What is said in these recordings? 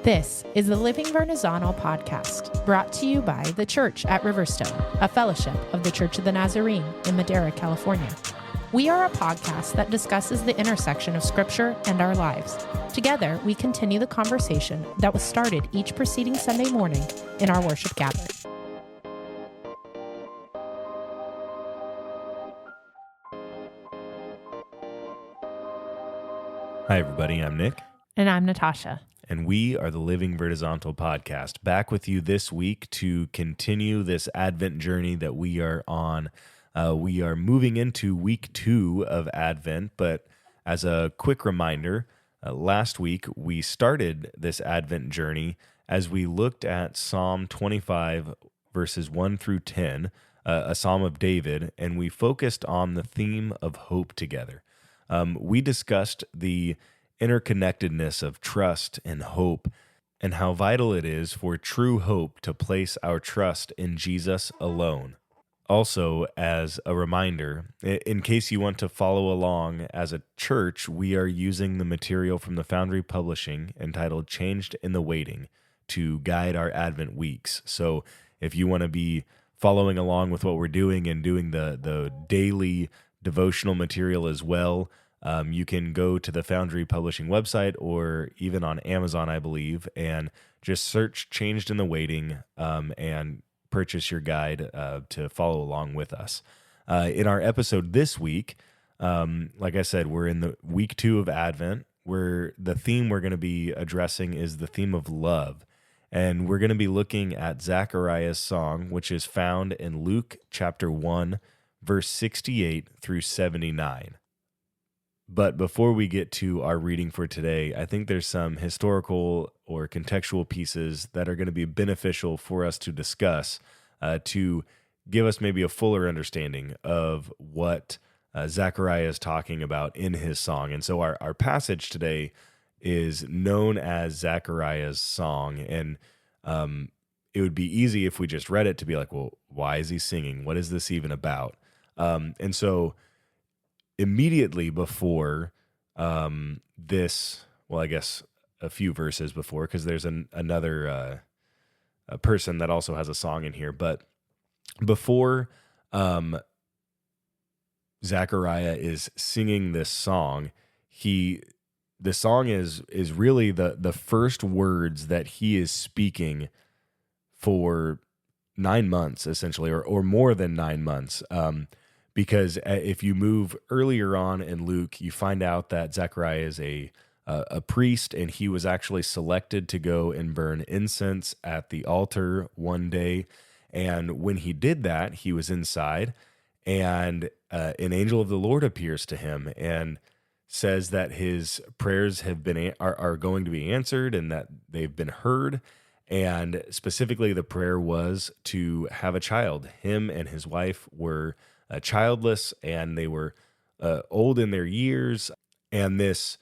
This is the Living Vernazzano podcast, brought to you by The Church at Riverstone, a fellowship of the Church of the Nazarene in Madera, California. We are a podcast that discusses the intersection of Scripture and our lives. Together, we continue the conversation that was started each preceding Sunday morning in our worship gathering. Hi, everybody. I'm Nick. And I'm Natasha. And we are the Living Vernazzano podcast, back with you this week to continue this Advent journey that we are on. We are moving into week 2 of Advent, but as a quick reminder, last week we started this Advent journey as we looked at Psalm 25, verses 1 through 10, a Psalm of David, and we focused on the theme of hope together. We discussed the interconnectedness of trust and hope, and how vital it is for true hope to place our trust in Jesus alone. Also, as a reminder, in case you want to follow along as a church, we are using the material from the Foundry Publishing entitled Changed in the Waiting to guide our Advent weeks. So if you want to be following along with what we're doing and doing the daily devotional material as well, you can go to the Foundry Publishing website or even on Amazon, I believe, and just search Changed in the Waiting and purchase your guide to follow along with us. In our episode this week, like I said, we're in the week 2 of Advent, where the theme we're going to be addressing is the theme of love. And we're going to be looking at Zechariah's song, which is found in Luke chapter 1, verse 68 through 79. But before we get to our reading for today, I think there's some historical or contextual pieces that are going to be beneficial for us to discuss to give us maybe a fuller understanding of what Zechariah is talking about in his song. And so our passage today is known as Zechariah's song. And it would be easy if we just read it to be like, well, why is he singing? What is this even about? And so immediately before this, well, I guess a few verses before, because there's another a person that also has a song in here, but before Zechariah is singing this song, the song is really the first words that he is speaking for 9 months, essentially, or more than 9 months. Because if you move earlier on in Luke, you find out that Zechariah is a priest, and he was actually selected to go and burn incense at the altar one day. And when he did that, he was inside, and an angel of the Lord appears to him and says that his prayers are going to be answered and that they've been heard. And specifically, the prayer was to have a child. Him and his wife were childless, and they were old in their years, and this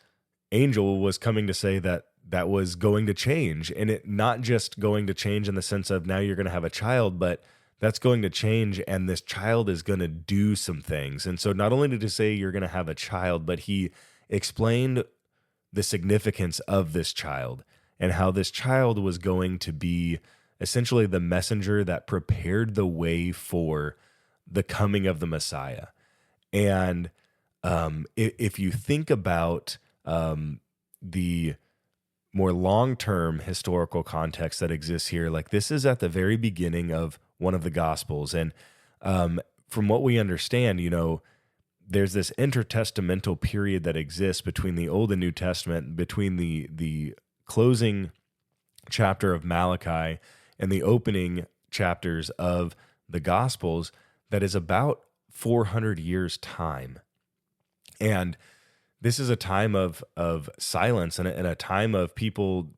angel was coming to say that was going to change, and it not just going to change in the sense of now you're going to have a child, but that's going to change, and this child is going to do some things. And so not only did he say you're going to have a child, but he explained the significance of this child and how this child was going to be essentially the messenger that prepared the way for the coming of the Messiah. And if you think about the more long-term historical context that exists here, like this is at the very beginning of one of the Gospels. And from what we understand, there's this intertestamental period that exists between the Old and New Testament, between the closing chapter of Malachi and the opening chapters of the Gospels, that is about 400 years' time. And this is a time of silence and a time of people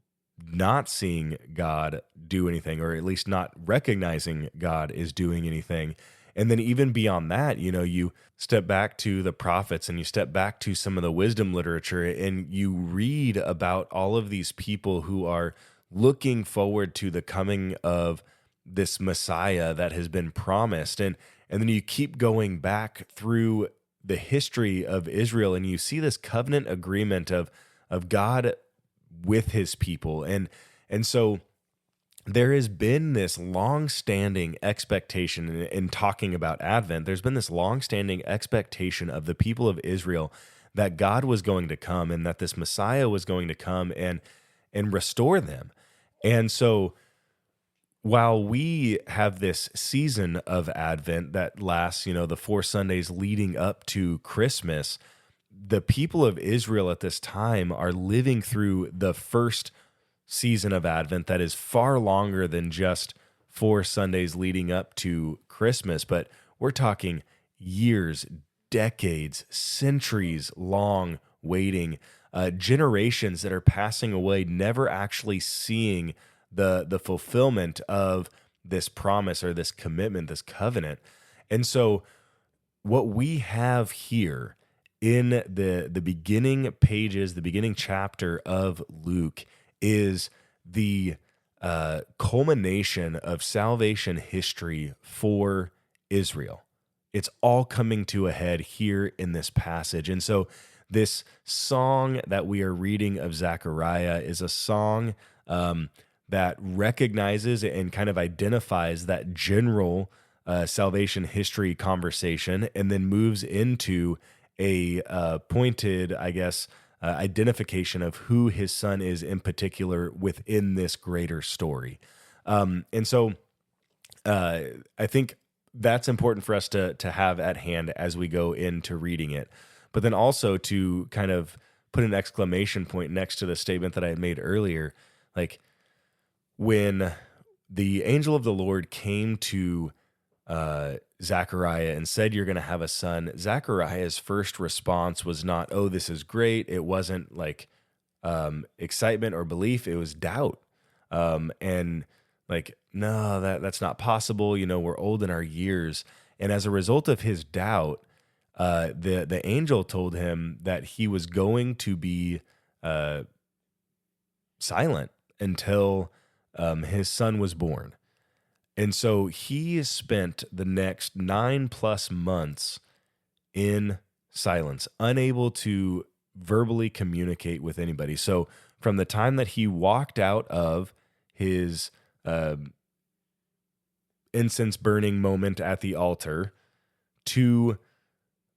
not seeing God do anything, or at least not recognizing God is doing anything. And then even beyond that, you step back to the prophets and you step back to some of the wisdom literature, and you read about all of these people who are looking forward to the coming of this Messiah that has been promised. And then you keep going back through the history of Israel, and you see this covenant agreement of God with his people. And And so there has been this long-standing expectation in talking about Advent. There's been this long-standing expectation of the people of Israel that God was going to come and that this Messiah was going to come and restore them. And so while we have this season of Advent that lasts, the 4 Sundays leading up to Christmas, the people of Israel at this time are living through the first season of Advent that is far longer than just 4 Sundays leading up to Christmas, but we're talking years, decades, centuries long waiting, generations that are passing away, never actually seeing the fulfillment of this promise or this commitment, this covenant. And so what we have here in the beginning pages, the beginning chapter of Luke is the culmination of salvation history for Israel. It's all coming to a head here in this passage. And so this song that we are reading of Zechariah is a song that recognizes and kind of identifies that general salvation history conversation and then moves into a pointed, identification of who his son is in particular within this greater story. And so I think that's important for us to have at hand as we go into reading it. But then also to kind of put an exclamation point next to the statement that I had made earlier, like when the angel of the Lord came to Zechariah and said, "You're going to have a son," Zechariah's first response was not, "Oh, this is great." It wasn't like excitement or belief. It was doubt. And like, no, that's not possible. We're old in our years. And as a result of his doubt, the angel told him that he was going to be silent until his son was born. And so he spent the next 9+ months in silence, unable to verbally communicate with anybody. So from the time that he walked out of his incense burning moment at the altar to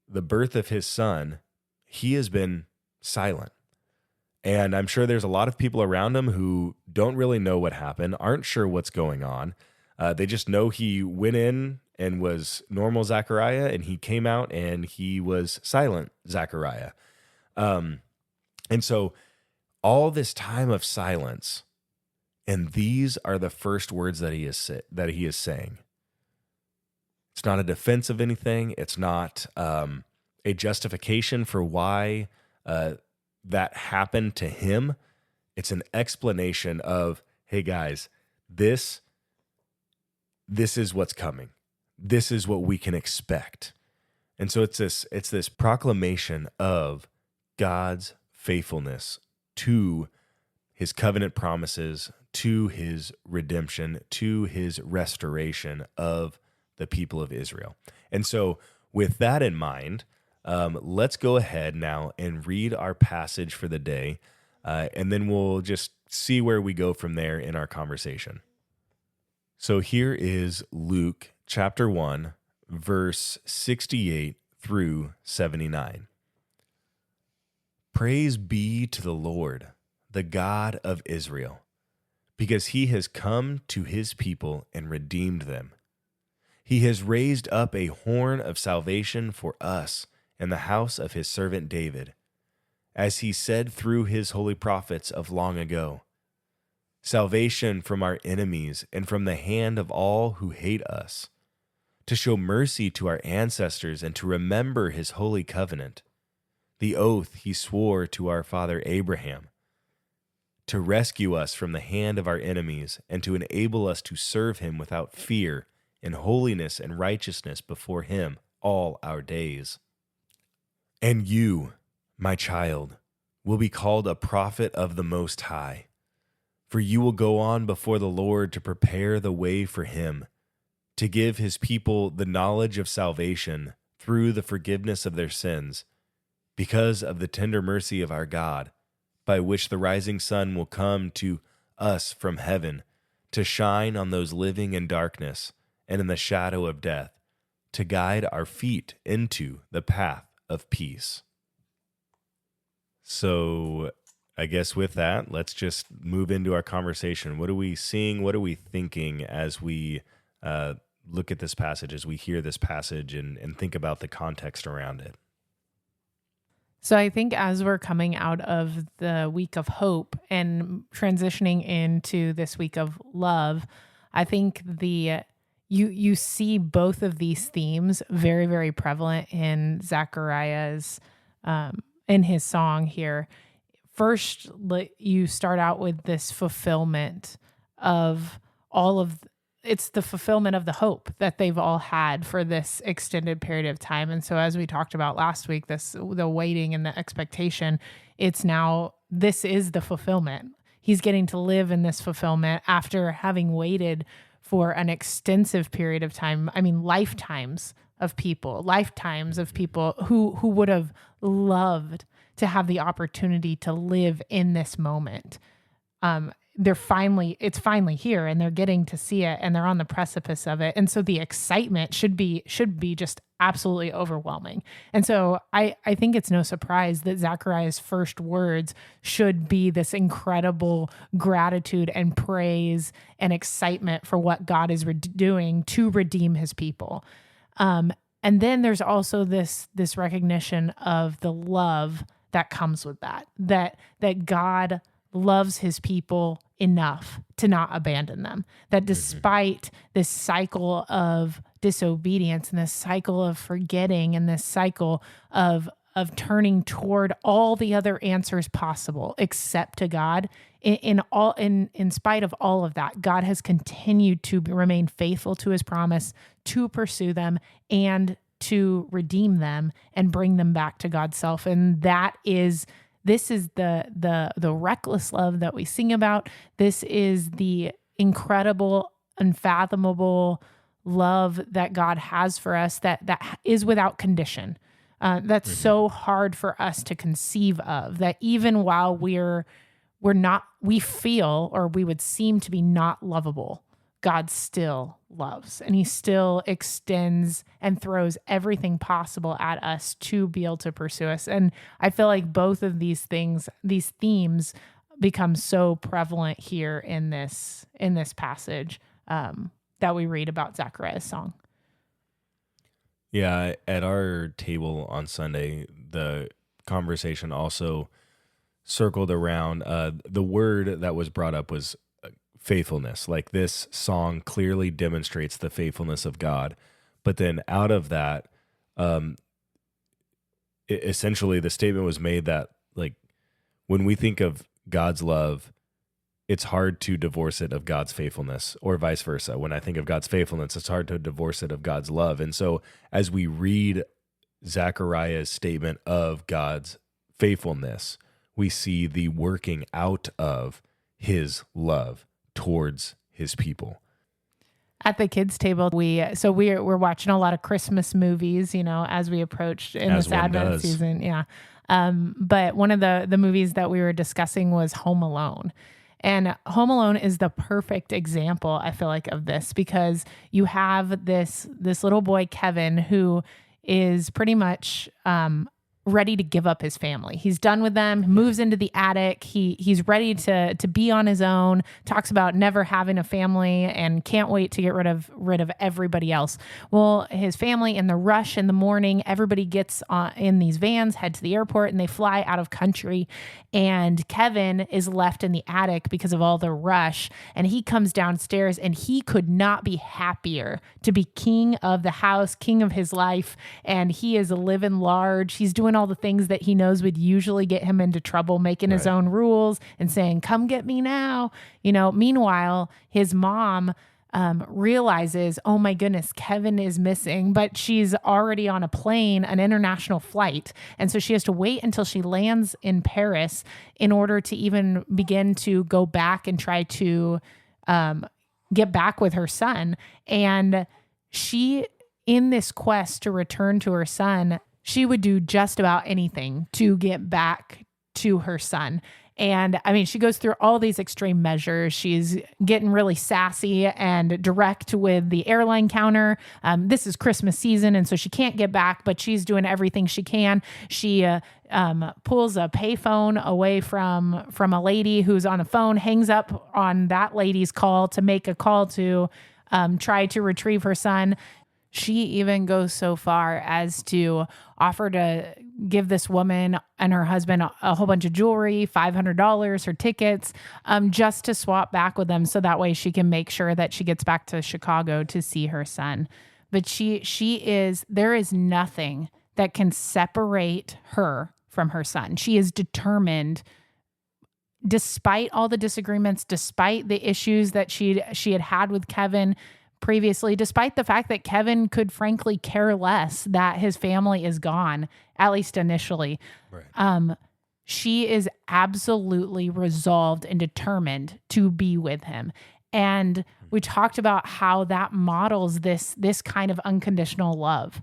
the birth of his son, he has been silent. And I'm sure there's a lot of people around him who don't really know what happened, aren't sure what's going on. They just know he went in and was normal Zechariah, and he came out and he was silent Zechariah. And so all this time of silence, and these are the first words that he is saying. It's not a defense of anything. It's not a justification for why that happened to him. It's an explanation of, hey guys, this is what's coming. This is what we can expect. And so it's this proclamation of God's faithfulness to his covenant promises, to his redemption, to his restoration of the people of Israel. And so with that in mind, let's go ahead now and read our passage for the day, and then we'll just see where we go from there in our conversation. So here is Luke chapter 1, verse 68 through 79. Praise be to the Lord, the God of Israel, because he has come to his people and redeemed them. He has raised up a horn of salvation for us in the house of his servant David, as he said through his holy prophets of long ago. Salvation from our enemies and from the hand of all who hate us, to show mercy to our ancestors and to remember his holy covenant, the oath he swore to our father Abraham, to rescue us from the hand of our enemies and to enable us to serve him without fear in holiness and righteousness before him all our days. And you, my child, will be called a prophet of the Most High, for you will go on before the Lord to prepare the way for him, to give his people the knowledge of salvation through the forgiveness of their sins, because of the tender mercy of our God, by which the rising sun will come to us from heaven to shine on those living in darkness and in the shadow of death, to guide our feet into the path of peace. So I guess with that, let's just move into our conversation. What are we seeing? What are we thinking as we look at this passage, as we hear this passage and think about the context around it? So I think as we're coming out of the week of hope and transitioning into this week of love, I think you see both of these themes very, very prevalent in Zechariah's in his song here. First, you start out with this fulfillment of it's the fulfillment of the hope that they've all had for this extended period of time. And so as we talked about last week, the waiting and the expectation, this is the fulfillment. He's getting to live in this fulfillment after having waited for an extensive period of time. I mean, lifetimes of people who would have loved to have the opportunity to live in this moment. It's finally here, and they're getting to see it, and they're on the precipice of it. And so the excitement should be just absolutely overwhelming. And so I think it's no surprise that Zechariah's first words should be this incredible gratitude and praise and excitement for what God is doing to redeem his people. And then there's also this recognition of the love that comes with that God loves his people enough to not abandon them. That despite this cycle of disobedience and this cycle of forgetting and this cycle of turning toward all the other answers possible except to God, in spite of all of that, God has continued to remain faithful to his promise to pursue them and to redeem them and bring them back to God's self. And this is the reckless love that we sing about. This is the incredible, unfathomable love that God has for us that is without condition. That's so hard for us to conceive of, that even while we feel, or we would seem to be not lovable, God still loves, and he still extends and throws everything possible at us to be able to pursue us. And I feel like both of these themes become so prevalent here in this passage that we read about Zechariah's song. Yeah, at our table on Sunday, the conversation also circled around the word that was brought up was faithfulness. Like, this song clearly demonstrates the faithfulness of God. But then out of that, essentially the statement was made that, like, when we think of God's love, it's hard to divorce it of God's faithfulness, or vice versa. When I think of God's faithfulness, it's hard to divorce it of God's love. And so as we read Zechariah's statement of God's faithfulness, we see the working out of his love towards his people. At the kids' table, we're watching a lot of Christmas movies, as we approach in this Advent season. Yeah. But one of the movies that we were discussing was Home Alone. And Home Alone is the perfect example, I feel like, of this, because you have this little boy, Kevin, who is pretty much ready to give up his family. He's done with them, moves into the attic. He's ready to be on his own, talks about never having a family and can't wait to get rid of everybody else. Well, his family, in the rush in the morning, everybody gets in these vans, head to the airport, and they fly out of country. And Kevin is left in the attic because of all the rush. And he comes downstairs, and he could not be happier to be king of the house, king of his life. And he is living large. He's doing all the things that he knows would usually get him into trouble, making his own rules and saying, "Come get me now." Meanwhile, his mom realizes, oh my goodness, Kevin is missing, but she's already on a plane, an international flight. And so she has to wait until she lands in Paris in order to even begin to go back and try to get back with her son. And she, in this quest to return to her son, she would do just about anything to get back to her son. And I mean, she goes through all these extreme measures. She's getting really sassy and direct with the airline counter. This is Christmas season, and so she can't get back, but she's doing everything she can. She pulls a payphone away from a lady who's on the phone, hangs up on that lady's call to make a call to try to retrieve her son. She even goes so far as to offer to give this woman and her husband a whole bunch of jewelry, $500, her tickets, just to swap back with them. So that way she can make sure that she gets back to Chicago to see her son. But there is nothing that can separate her from her son. She is determined, despite all the disagreements, despite the issues that she had with Kevin previously, despite the fact that Kevin could frankly care less that his family is gone, at least initially. Right. She is absolutely resolved and determined to be with him. And we talked about how that models this kind of unconditional love.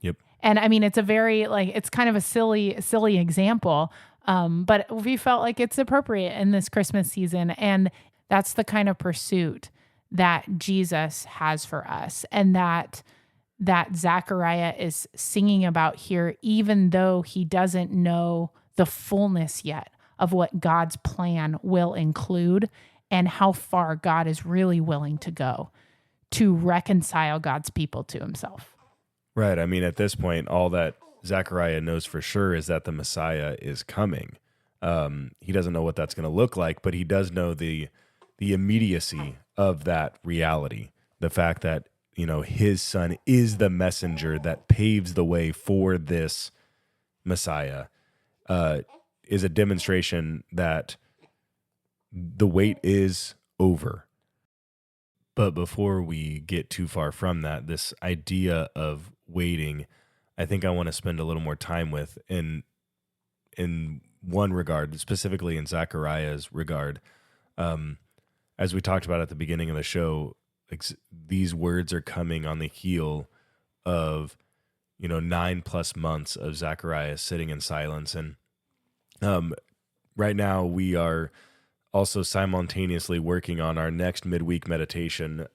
Yep. And I mean, it's it's kind of a silly example, but we felt like it's appropriate in this Christmas season. And that's the kind of pursuit that Jesus has for us, and that Zechariah is singing about here, even though he doesn't know the fullness yet of what God's plan will include and how far God is really willing to go to reconcile God's people to himself. Right. I mean, at this point, all that Zechariah knows for sure is that the Messiah is coming. He doesn't know what that's going to look like, but he does know the immediacy of that reality. The fact that, his son is the messenger that paves the way for this Messiah is a demonstration that the wait is over. But before we get too far from that, this idea of waiting, I think I want to spend a little more time with in one regard, specifically in Zechariah's regard. As we talked about at the beginning of the show, these words are coming on the heel of, 9+ months of Zechariah sitting in silence. And right now we are also simultaneously working on our next midweek meditation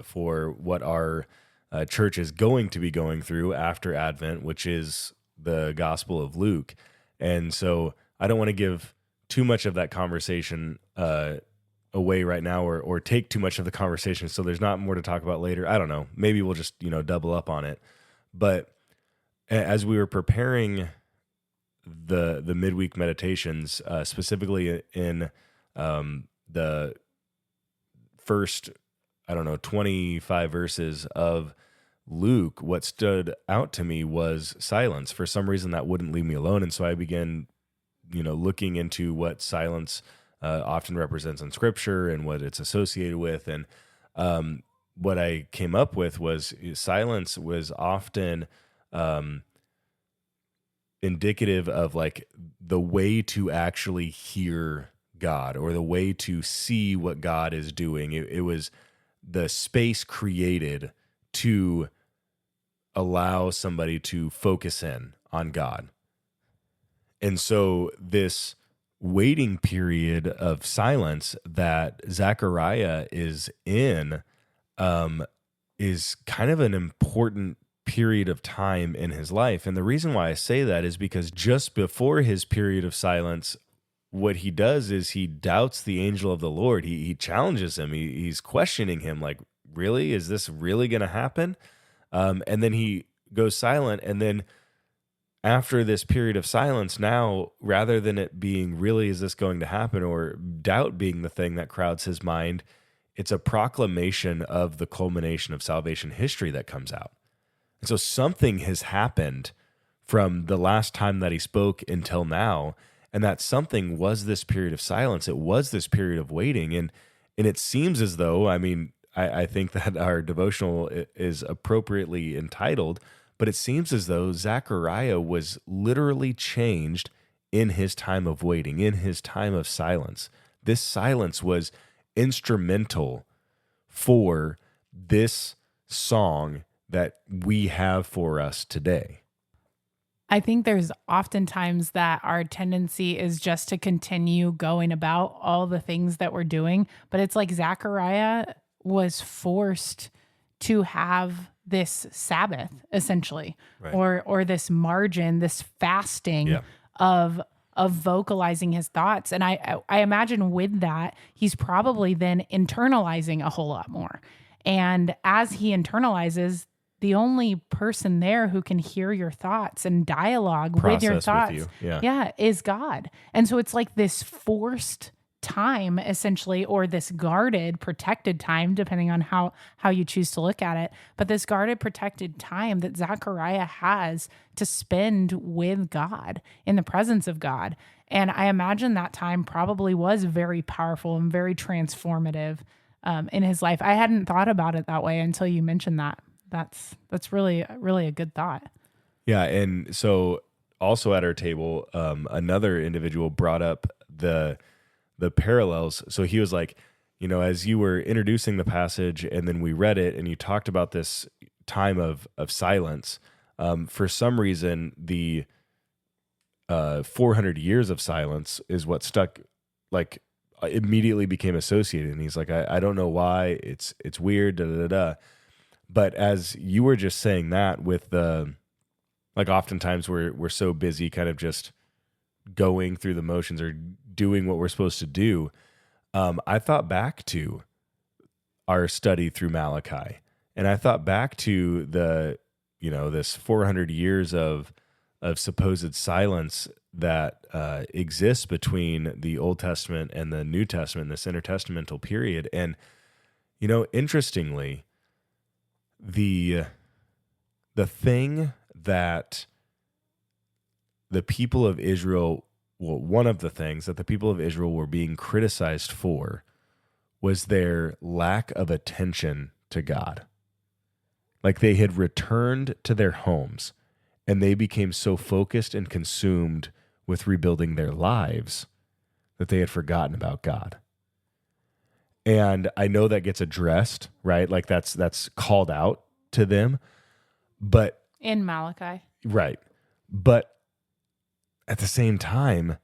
for what our church is going to be going through after Advent, which is the Gospel of Luke. And so I don't want to give too much of that conversation away right now or take too much of the conversation, so there's not more to talk about later. I don't know. Maybe we'll just, double up on it. But as we were preparing the midweek meditations, specifically in the first, 25 verses of Luke, what stood out to me was silence. For some reason, that wouldn't leave me alone. And so I began, looking into what silence often represents in Scripture and what it's associated with. And what I came up with was silence was often indicative of like the way to actually hear God, or the way to see what God is doing. It was the space created to allow somebody to focus in on God. And so this waiting period of silence that Zechariah is in is kind of an important period of time in his life. And the reason why I say that is because just before his period of silence, what he does is he doubts the angel of the Lord. He challenges him. He's questioning him, like, really? Is this really going to happen? And then he goes silent. And then after this period of silence, now, rather than it being really, is this going to happen, or doubt being the thing that crowds his mind, it's a proclamation of the culmination of salvation history that comes out. And so something has happened from the last time that he spoke until now. And that something was this period of silence. It was this period of waiting. And it seems as though, I think that our devotional is appropriately entitled, but it seems as though Zechariah was literally changed in his time of waiting, in his time of silence. This silence was instrumental for this song that we have for us today. I think there's oftentimes that our tendency is just to continue going about all the things that we're doing. But it's like Zechariah was forced to have this Sabbath essentially, Right. or this margin, this fasting Yeah. of vocalizing his thoughts. And I imagine with that, he's probably then internalizing a whole lot more. And as he internalizes, the only person there who can hear your thoughts and dialogue with your Process with thoughts, you. Yeah. is God. And so it's like this forced time essentially, or this guarded, protected time, depending on how you choose to look at it. But this guarded, protected time that Zechariah has to spend with God, in the presence of God. And I imagine that time probably was very powerful and very transformative in his life. I hadn't thought about it that way until you mentioned that. That's really a good thought. Yeah. And so also at our table, another individual brought up the parallels. So he was like, as you were introducing the passage and then we read it and you talked about this time of silence, for some reason, the 400 years of silence is what stuck, like immediately became associated. And he's like, I don't know why, it's weird, da, da, da, da. But as you were just saying that with like oftentimes we're so busy kind of just going through the motions or doing what we're supposed to do. I thought back to our study through Malachi, and I thought back to this 400 years of supposed silence that exists between the Old Testament and the New Testament, this intertestamental period. And, interestingly, the thing that the people of Israel, well, one of the things that the people of Israel were being criticized for was their lack of attention to God. Like they had returned to their homes and they became so focused and consumed with rebuilding their lives that they had forgotten about God. And I know that gets addressed, right? Like that's called out to them, but In Malachi. right. But at the same time,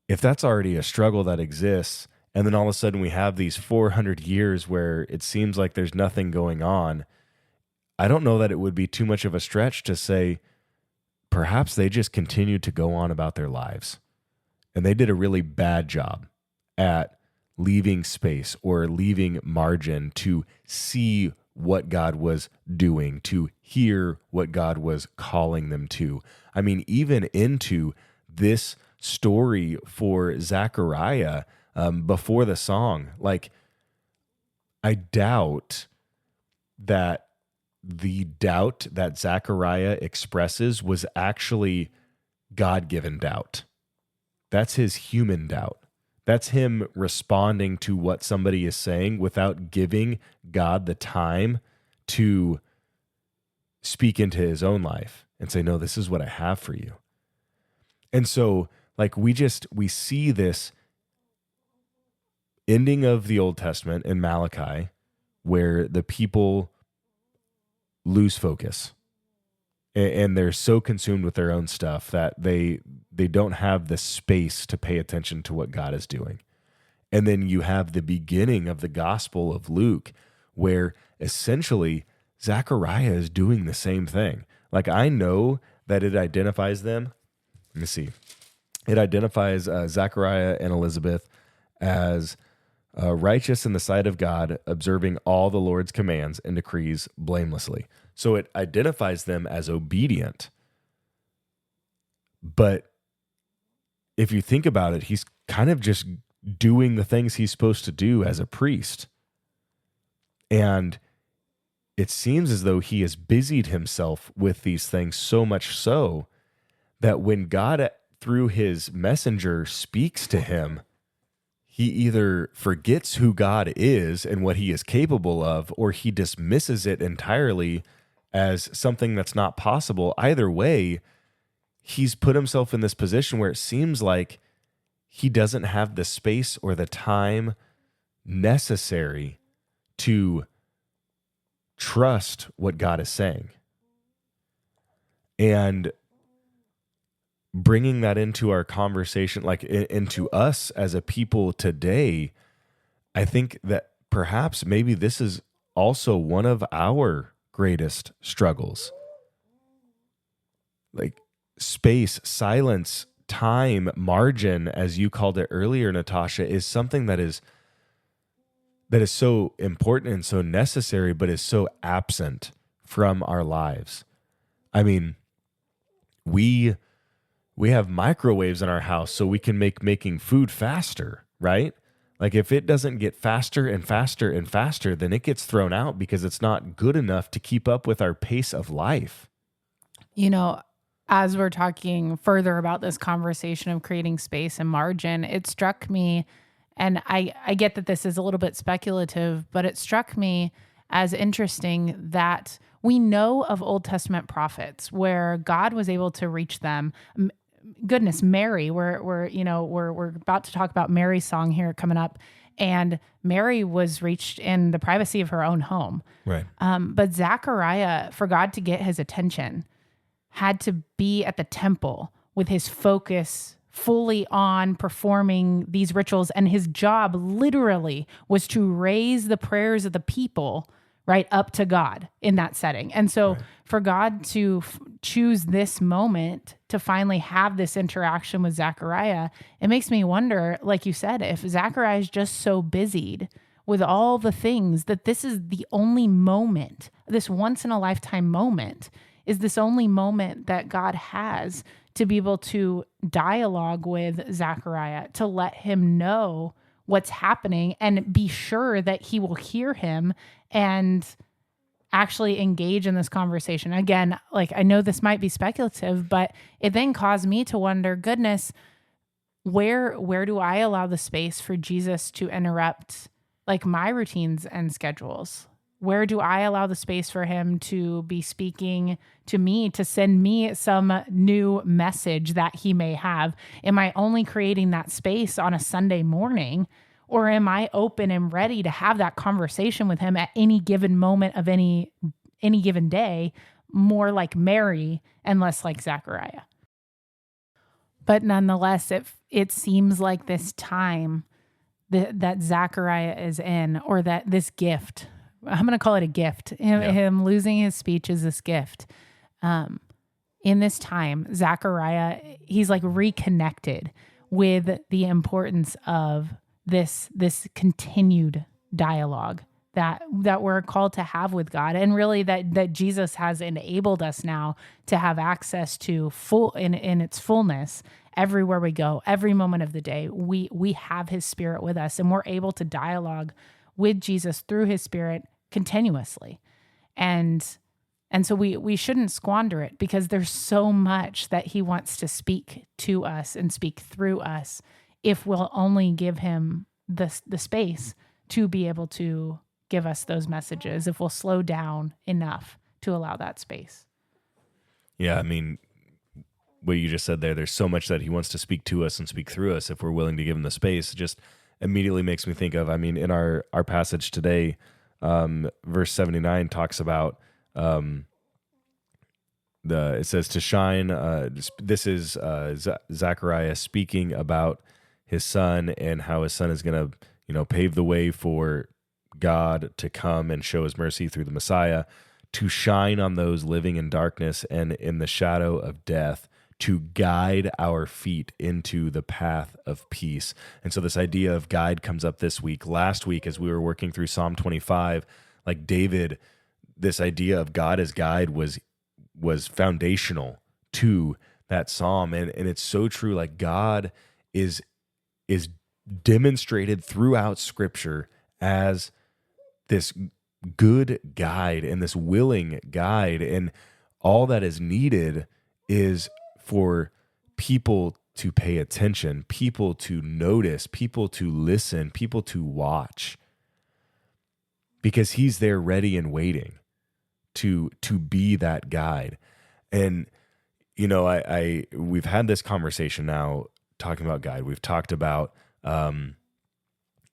if that's already a struggle that exists, and then all of a sudden we have these 400 years where it seems like there's nothing going on, I don't know that it would be too much of a stretch to say perhaps they just continued to go on about their lives. And they did a really bad job at leaving space or leaving margin to see what God was doing, to hear what God was calling them to. I mean, even into this story for Zechariah before the song, like I doubt that the doubt that Zechariah expresses was actually God-given doubt. That's his human doubt. That's him responding to what somebody is saying without giving God the time to speak into his own life and say, no, this is what I have for you. And so, like, we see this ending of the Old Testament in Malachi where the people lose focus and they're so consumed with their own stuff that they don't have the space to pay attention to what God is doing. And then you have the beginning of the Gospel of Luke, where essentially Zechariah is doing the same thing. Like, I know that it identifies them. Let me see. It identifies Zechariah and Elizabeth as righteous in the sight of God, observing all the Lord's commands and decrees blamelessly. So it identifies them as obedient. But if you think about it, he's kind of just doing the things he's supposed to do as a priest. And it seems as though he has busied himself with these things so much so that when God, through his messenger, speaks to him, he either forgets who God is and what he is capable of, or he dismisses it entirely as something that's not possible. Either way, he's put himself in this position where it seems like he doesn't have the space or the time necessary to trust what God is saying. And bringing that into our conversation, like into us as a people today, I think that perhaps maybe this is also one of our greatest struggles. Like space, silence, time, margin, as you called it earlier, Natasha, is something that is so important and so necessary, but is so absent from our lives. I mean, we have microwaves in our house so we can make making food faster, right? Like if it doesn't get faster and faster and faster, then it gets thrown out because it's not good enough to keep up with our pace of life. You know, as we're talking further about this conversation of creating space and margin, it struck me, and I get that this is a little bit speculative, but it struck me as interesting that we know of Old Testament prophets where God was able to reach them. Goodness, Mary, we're about to talk about Mary's song here coming up, and Mary was reached in the privacy of her own home. Right. But Zechariah, for God to get his attention, had to be at the temple with his focus fully on performing these rituals. And his job literally was to raise the prayers of the people right up to God in that setting. And so for God to choose this moment to finally have this interaction with Zechariah, it makes me wonder, like you said, if Zechariah is just so busied with all the things that this is the only moment, this once in a lifetime moment, is this only moment that God has to be able to dialogue with Zechariah, to let him know what's happening and be sure that he will hear him and actually engage in this conversation. Again, like I know this might be speculative, but it then caused me to wonder, goodness, where do I allow the space for Jesus to interrupt like my routines and schedules? Where do I allow the space for him to be speaking to me, to send me some new message that he may have? Am I only creating that space on a Sunday morning, or am I open and ready to have that conversation with him at any given moment of any given day, more like Mary and less like Zechariah? But nonetheless, it seems like this time that Zechariah is in, or that this gift, I'm going to call it a gift. Him losing his speech is this gift. In this time, Zechariah, he's like reconnected with the importance of this continued dialogue that we're called to have with God, and really that Jesus has enabled us now to have access to full in its fullness everywhere we go, every moment of the day. We have his Spirit with us, and we're able to dialogue with Jesus through his Spirit continuously. And so we shouldn't squander it, because there's so much that he wants to speak to us and speak through us if we'll only give him the space to be able to give us those messages, if we'll slow down enough to allow that space. Yeah, I mean, what you just said there's so much that he wants to speak to us and speak through us if we're willing to give him the space. It just immediately makes me think of, I mean, in our passage today, verse 79 talks about it says to shine. This is Zechariah speaking about his son and how his son is going to, pave the way for God to come and show his mercy through the Messiah, to shine on those living in darkness and in the shadow of death, to guide our feet into the path of peace. And so this idea of guide comes up this week. Last week, as we were working through Psalm 25, like David, this idea of God as guide was foundational to that psalm. And it's so true. Like God is demonstrated throughout Scripture as this good guide and this willing guide. And all that is needed is for people to pay attention, people to notice, people to listen, people to watch, because he's there ready and waiting to be that guide. And we've had this conversation now talking about guide. We've talked about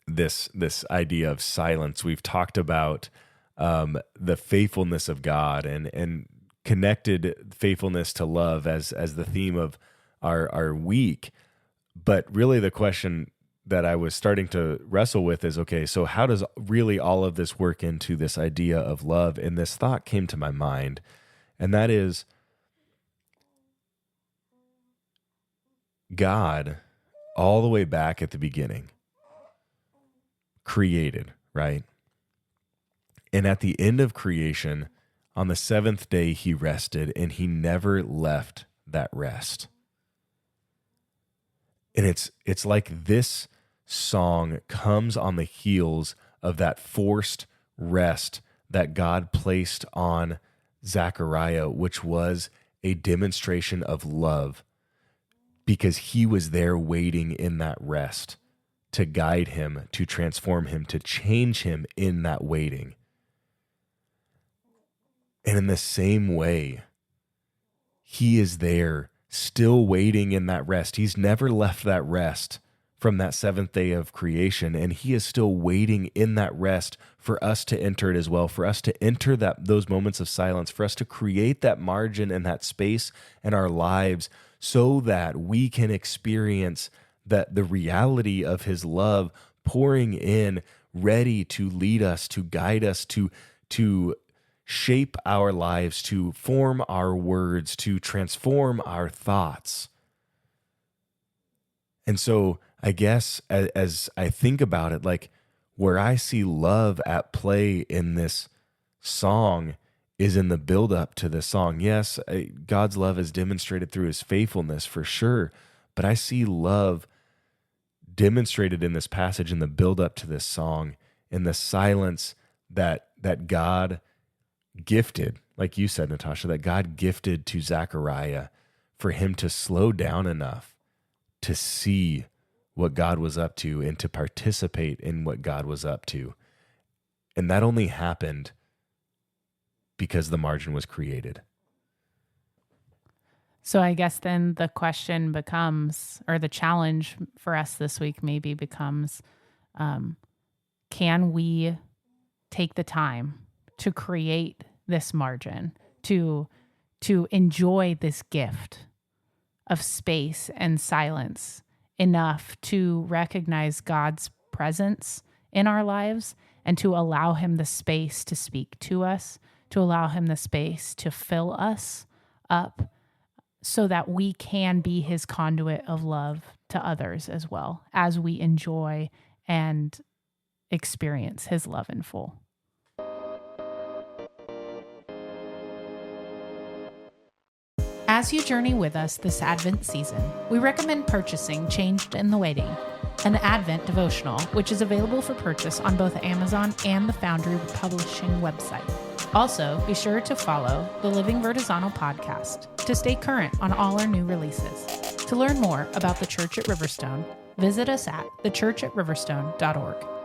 this idea of silence. We've talked about the faithfulness of God and connected faithfulness to love as the theme of our week. But really the question that I was starting to wrestle with is, okay, so how does really all of this work into this idea of love? And this thought came to my mind, and that is God, all the way back at the beginning, created, right? And at the end of creation, on the seventh day, he rested, and he never left that rest. And it's like this song comes on the heels of that forced rest that God placed on Zechariah, which was a demonstration of love, because he was there waiting in that rest to guide him, to transform him, to change him in that waiting. And in the same way, he is there still waiting in that rest. He's never left that rest from that seventh day of creation, and he is still waiting in that rest for us to enter it as well, for us to enter those moments of silence, for us to create that margin and that space in our lives so that we can experience the reality of his love pouring in, ready to lead us, to guide us, to shape our lives, to form our words, to transform our thoughts. And so I guess as I think about it, like where I see love at play in this song is in the buildup to the song. Yes, God's love is demonstrated through his faithfulness for sure, but I see love demonstrated in this passage in the buildup to this song, in the silence that God gifted, like you said, Natasha, that God gifted to Zechariah for him to slow down enough to see what God was up to and to participate in what God was up to. And that only happened because the margin was created. So I guess then the question becomes, or the challenge for us this week maybe becomes, can we take the time to create this margin, to enjoy this gift of space and silence enough to recognize God's presence in our lives and to allow him the space to speak to us, to allow him the space to fill us up so that we can be his conduit of love to others as well as we enjoy and experience his love in full. As you journey with us this Advent season, we recommend purchasing Changed in the Waiting, an Advent devotional, which is available for purchase on both Amazon and the Foundry Publishing website. Also, be sure to follow the Living Vertizontal podcast to stay current on all our new releases. To learn more about the Church at Riverstone, visit us at thechurchatriverstone.org.